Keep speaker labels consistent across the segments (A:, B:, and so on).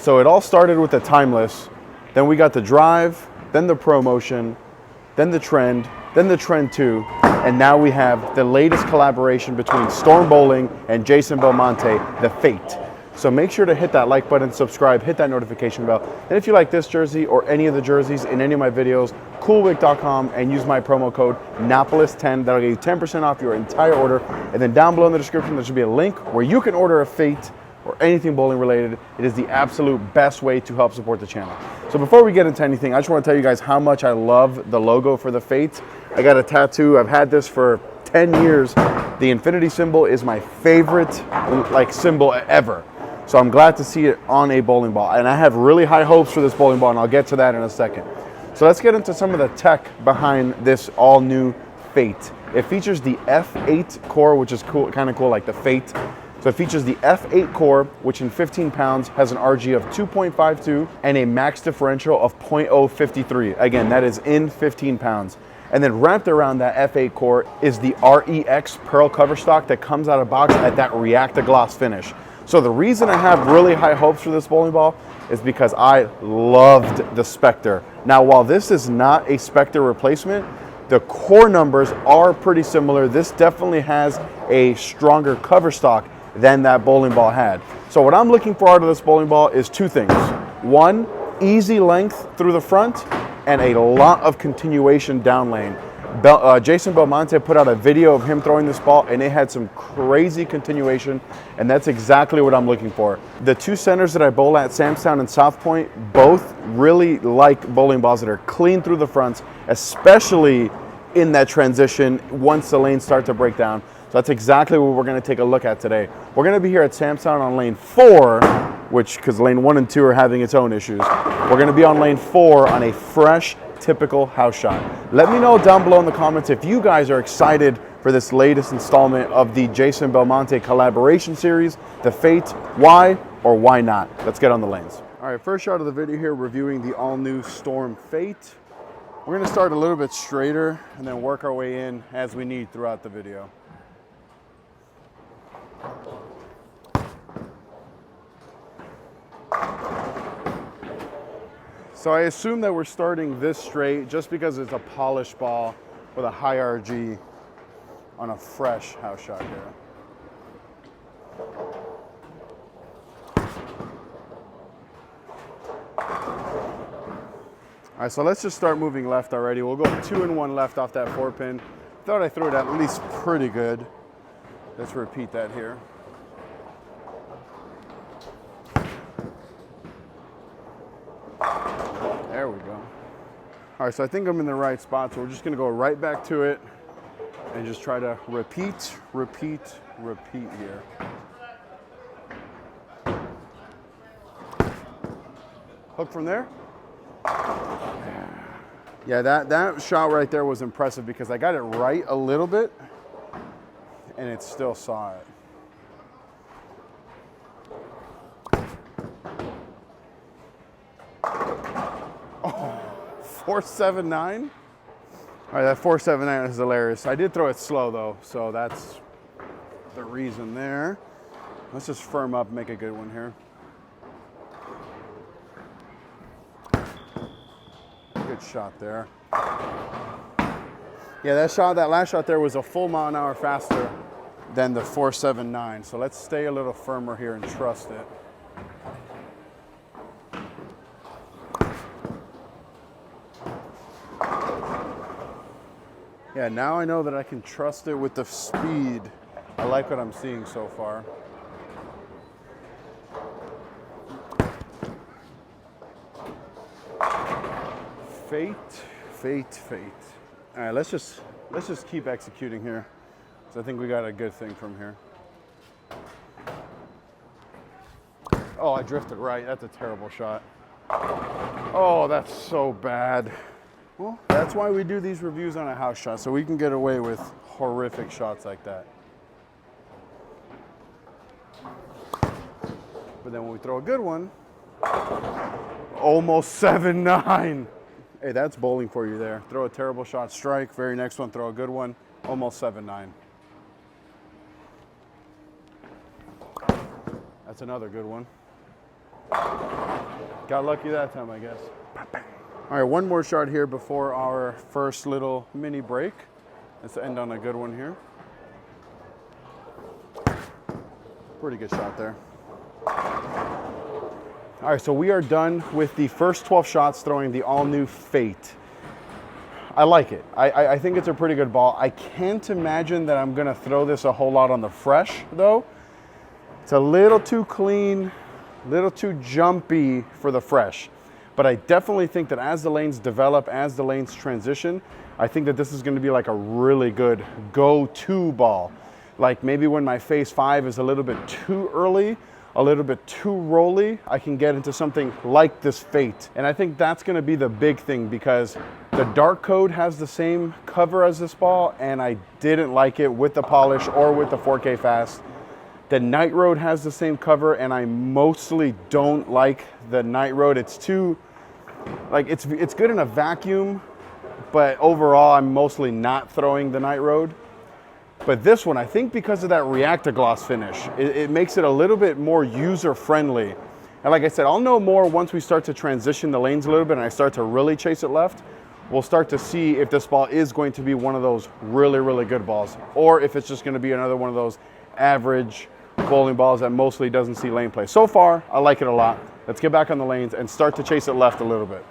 A: So it all started with the timeless, then we got the drive, then the promotion, then the trend 2, and now we have the latest collaboration between Storm Bowling and Jason Belmonte, the Fate. So make sure to hit that like button, subscribe, hit that notification bell. And if you like this jersey or any of the jerseys in any of my videos, coolwick.com and use my promo code Napoles10. That'll get you 10% off your entire order. And then down below in the description, there should be a link where you can order a Fate or anything bowling related. It is the absolute best way to help support the channel. So before we get into anything, I just want to tell you guys how much I love the logo for the Fate. I got a tattoo. I've had this for 10 years. The infinity symbol is my favorite symbol ever. So I'm glad to see it on a bowling ball. And I have really high hopes for this bowling ball, and I'll get to that in a second. So let's get into some of the tech behind this all new Fate. It features the F8 core, which is cool, kind of cool, like the Fate. So it features the F8 core, which in 15 pounds has an RG of 2.52 and a max differential of 0.053. Again, that is in 15 pounds. And then wrapped around that F8 core is the REX Pearl cover stock that comes out of box at that React-A-Gloss finish. So the reason I have really high hopes for this bowling ball is because I loved the Spectre. Now, while this is not a Spectre replacement, the core numbers are pretty similar. This definitely has a stronger cover stock than that bowling ball had. So what I'm looking for out of this bowling ball is two things. One, easy length through the front and a lot of continuation down lane. Jason Belmonte put out a video of him throwing this ball and it had some crazy continuation, and that's exactly what I'm looking for. The two centers that I bowl at, Samstown and South Point, both really like bowling balls that are clean through the fronts, especially in that transition once the lanes start to break down. So that's exactly what we're going to take a look at today. We're going to be here at Samstown on lane 4, because lane 1 and 2 are having its own issues. We're going to be on lane 4 on a fresh, typical house shot. Let me know down below in the comments if you guys are excited for this latest installment of the Jason Belmonte collaboration series, the Fate. Why or why not? Let's get on the lanes. All right, first shot of the video here, reviewing the all-new Storm Fate. We're going to start a little bit straighter and then work our way in as we need throughout the video. So I assume that we're starting this straight just because it's a polished ball with a high RG on a fresh house shot here. All right, so let's just start moving left already. We'll go 2 and 1 left off that 4-pin. Thought I threw it at least pretty good. Let's repeat that here. There we go. All right, so I think I'm in the right spot, so we're just gonna go right back to it and just try to repeat here. Hook from there. Yeah, that shot right there was impressive because I got it right a little bit and it still saw it. Oh, 479. All right, that 479 is hilarious. I did throw it slow though, so that's the reason there. Let's just firm up, make a good one here. Good shot there. Yeah, that last shot there was a full mile an hour faster than the 479. So let's stay a little firmer here and trust it. Yeah, now I know that I can trust it with the speed. I like what I'm seeing so far. Fate, fate, fate. All right, let's just keep executing here. So I think we got a good thing from here. Oh, I drifted right. That's a terrible shot. Oh, that's so bad. Well, that's why we do these reviews on a house shot, so we can get away with horrific shots like that. But then when we throw a good one, almost 7-9. Hey, that's bowling for you there. Throw a terrible shot, strike. Very next one, throw a good one, almost 7-9. That's another good one. Got lucky that time, I guess. All right, one more shot here before our first little mini break. Let's end on a good one here. Pretty good shot there. All right, so we are done with the first 12 shots throwing the all-new Fate. I like it. I think it's a pretty good ball. I can't imagine that I'm gonna throw this a whole lot on the fresh, though. It's a little too clean, a little too jumpy for the fresh. But I definitely think that as the lanes develop, as the lanes transition, I think that this is gonna be like a really good go-to ball. Like maybe when my phase 5 is a little bit too early, a little bit too rolly, I can get into something like this Fate. And I think that's gonna be the big thing because the dark code has the same cover as this ball and I didn't like it with the polish or with the 4K fast. The Night Road has the same cover and I mostly don't like the Night Road. It's too, like it's good in a vacuum, but overall I'm mostly not throwing the Night Road. But this one, I think because of that Reactogloss finish, it makes it a little bit more user-friendly. And like I said, I'll know more once we start to transition the lanes a little bit and I start to really chase it left. We'll start to see if this ball is going to be one of those really, really good balls, or if it's just going to be another one of those average bowling balls that mostly doesn't see lane play. So far, I like it a lot. Let's get back on the lanes and start to chase it left a little bit.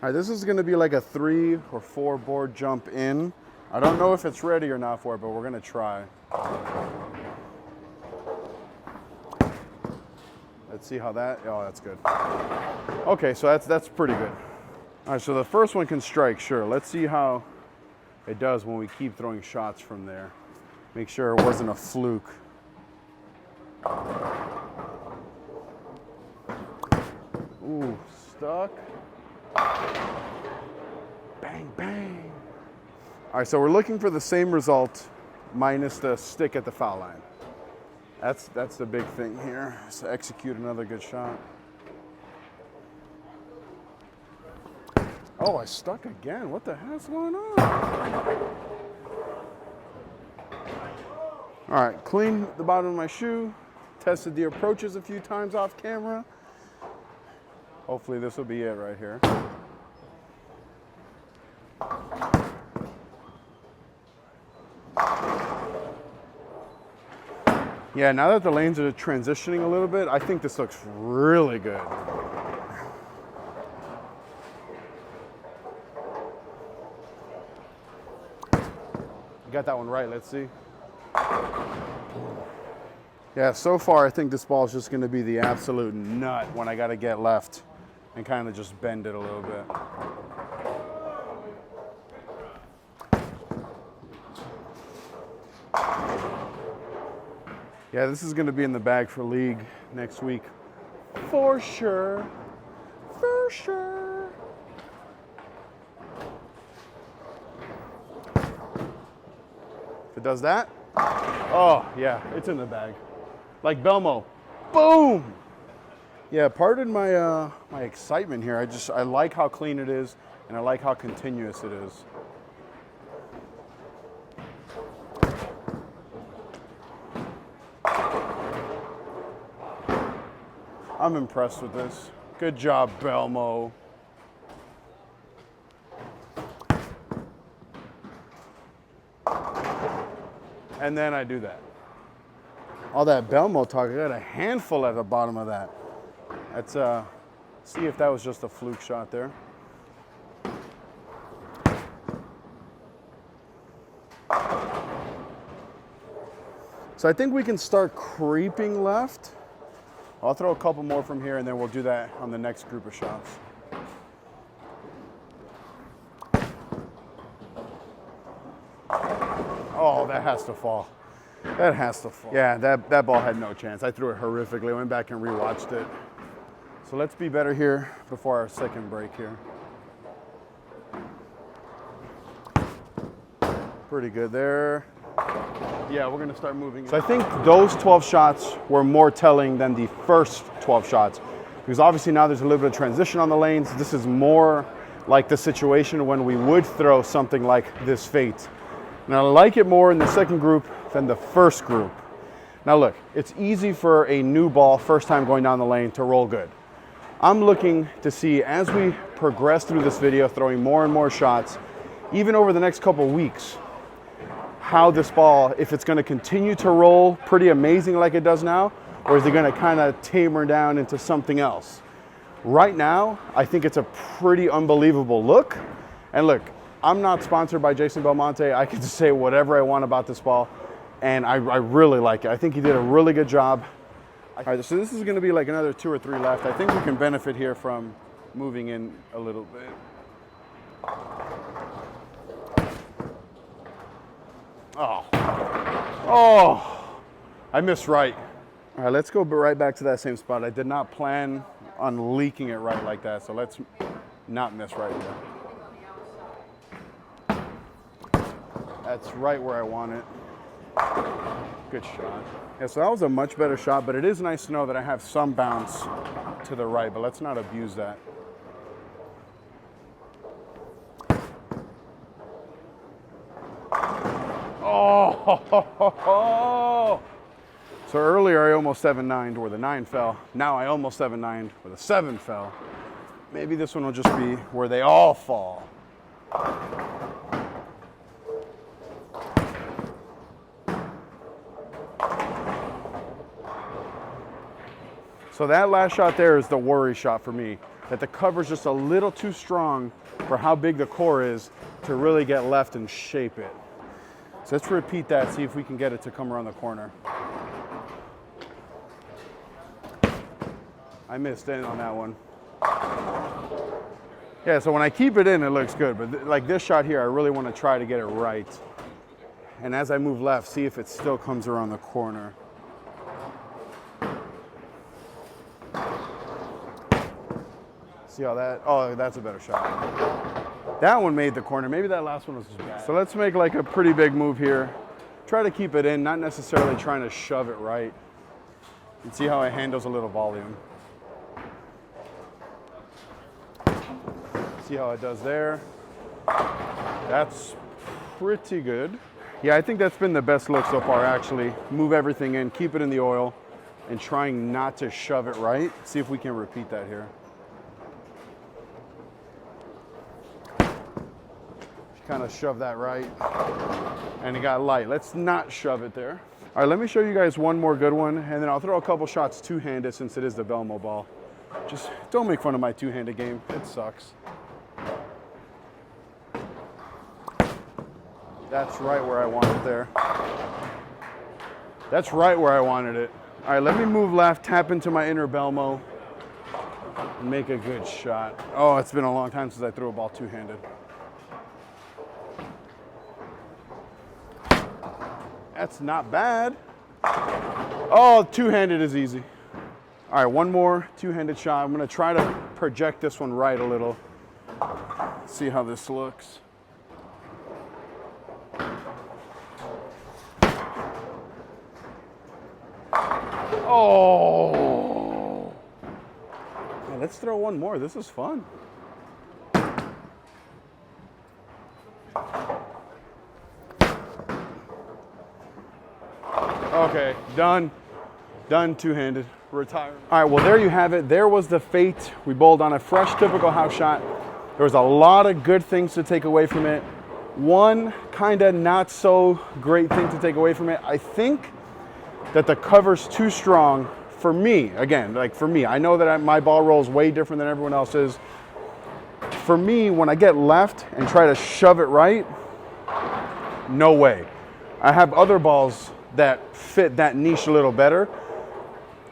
A: All right, this is going to be like a 3 or 4 board jump in. I don't know if it's ready or not for it, but we're gonna try. Let's see how that, oh, that's good. Okay, so that's pretty good. All right, so the first one can strike, sure. Let's see how it does when we keep throwing shots from there. Make sure it wasn't a fluke. Ooh, stuck. Bang, bang. All right, so we're looking for the same result minus the stick at the foul line. That's the big thing here, so execute another good shot. Oh, I stuck again. What the hell's going on? All right, cleaned the bottom of my shoe, tested the approaches a few times off camera. Hopefully this will be it right here. Yeah, now that the lanes are transitioning a little bit, I think this looks really good. Got that one right, let's see. Yeah, so far I think this ball is just gonna be the absolute nut when I gotta get left and kind of just bend it a little bit. Yeah, this is going to be in the bag for league next week. For sure. For sure. If it does that, oh, yeah, it's in the bag. Like Belmo. Boom! Yeah, pardon my my excitement here. I like how clean it is, and I like how continuous it is. I'm impressed with this. Good job, Belmo. And then I do that. All that Belmo talk, I got a handful at the bottom of that. Let's see if that was just a fluke shot there. So I think we can start creeping left. I'll throw a couple more from here and then we'll do that on the next group of shots. Oh, that has to fall. That has to fall. Yeah, that ball had no chance. I threw it horrifically. I went back and rewatched it. So let's be better here before our second break here. Pretty good there. Yeah, we're gonna start moving. So I think those 12 shots were more telling than the first 12 shots, because obviously now there's a little bit of transition on the lanes. This is more like the situation when we would throw something like this Fate. And I like it more in the second group than the first group. Now look, it's easy for a new ball, first time going down the lane, to roll good. I'm looking to see, as we progress through this video, throwing more and more shots, even over the next couple weeks, how this ball, if it's going to continue to roll pretty amazing like it does now, or is it going to kind of tamer down into something else? Right now, I think it's a pretty unbelievable look. And look, I'm not sponsored by Jason Belmonte. I can just say whatever I want about this ball, and I really like it. I think he did a really good job. All right, so this is going to be like another 2 or 3 left. I think we can benefit here from moving in a little bit. Oh, I missed right. All right, let's go right back to that same spot. I did not plan on leaking it right like that, so let's not miss right here. That's right where I want it. Good shot. Yeah, so that was a much better shot, but it is nice to know that I have some bounce to the right, but let's not abuse that. Oh! So earlier I almost 7-9'd where the 9 fell. Now I almost 7-9'd where the 7 fell. Maybe this one will just be where they all fall. So that last shot there is the worry shot for me, that the cover's just a little too strong for how big the core is to really get left and shape it. So let's repeat that, see if we can get it to come around the corner. I missed in on that one. Yeah, so when I keep it in, it looks good, but like this shot here, I really want to try to get it right. And as I move left, see if it still comes around the corner. See how that, oh, that's a better shot. That one made the corner. Maybe that last one was just bad. So let's make like a pretty big move here. Try to keep it in, not necessarily trying to shove it right. And see how it handles a little volume. See how it does there. That's pretty good. Yeah, I think that's been the best look so far, actually. Move everything in, keep it in the oil, and trying not to shove it right. See if we can repeat that here. Kind of shove that right, and it got light. Let's not shove it there. All right, let me show you guys one more good one, and then I'll throw a couple shots two-handed since it is the Belmo ball. Just don't make fun of my two-handed game. It sucks. That's right where I want it there. That's right where I wanted it. All right, let me move left, tap into my inner Belmo, and make a good shot. Oh, it's been a long time since I threw a ball two-handed. That's not bad. Oh, two-handed is easy. All right, one more two-handed shot. I'm gonna try to project this one right a little. See how this looks. Oh. Yeah, let's throw one more. This is fun. Okay, done two-handed, retire. All right, well, there you have it. There was the fate. We bowled on a fresh, typical house shot. There was a lot of good things to take away from it. One kind of not so great thing to take away from it. I think that the cover's too strong for me. Again, like for me, I know that my ball roll is way different than everyone else's. For me, when I get left and try to shove it right, no way. I have other balls that fit that niche a little better,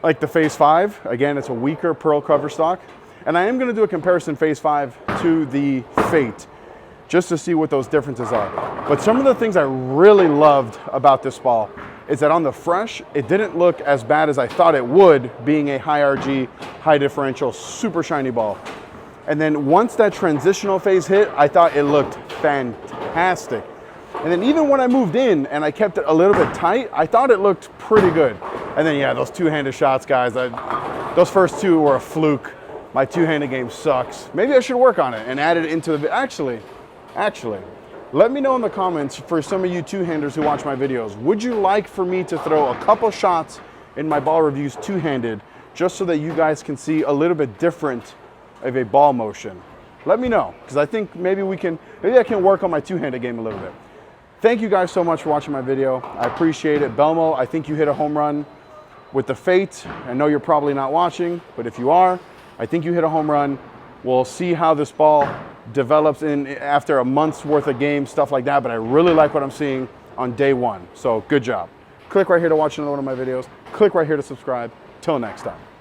A: like the Phase 5. Again, it's a weaker pearl cover stock. And I am gonna do a comparison Phase 5 to the Fate, just to see what those differences are. But some of the things I really loved about this ball is that on the fresh, it didn't look as bad as I thought it would, being a high RG, high differential, super shiny ball. And then once that transitional phase hit, I thought it looked fantastic. And then even when I moved in and I kept it a little bit tight, I thought it looked pretty good. And then, yeah, those two-handed shots, guys, those first two were a fluke. My two-handed game sucks. Maybe I should work on it and add it into the, actually, let me know in the comments for some of you two-handers who watch my videos. Would you like for me to throw a couple shots in my ball reviews two-handed just so that you guys can see a little bit different of a ball motion? Let me know, because I think maybe I can work on my two-handed game a little bit. Thank you guys so much for watching my video. I appreciate it. Belmo, I think you hit a home run with the fate. I know you're probably not watching, but if you are, I think you hit a home run. We'll see how this ball develops after a month's worth of games, stuff like that, but I really like what I'm seeing on day one. So good job. Click right here to watch another one of my videos. Click right here to subscribe. Till next time.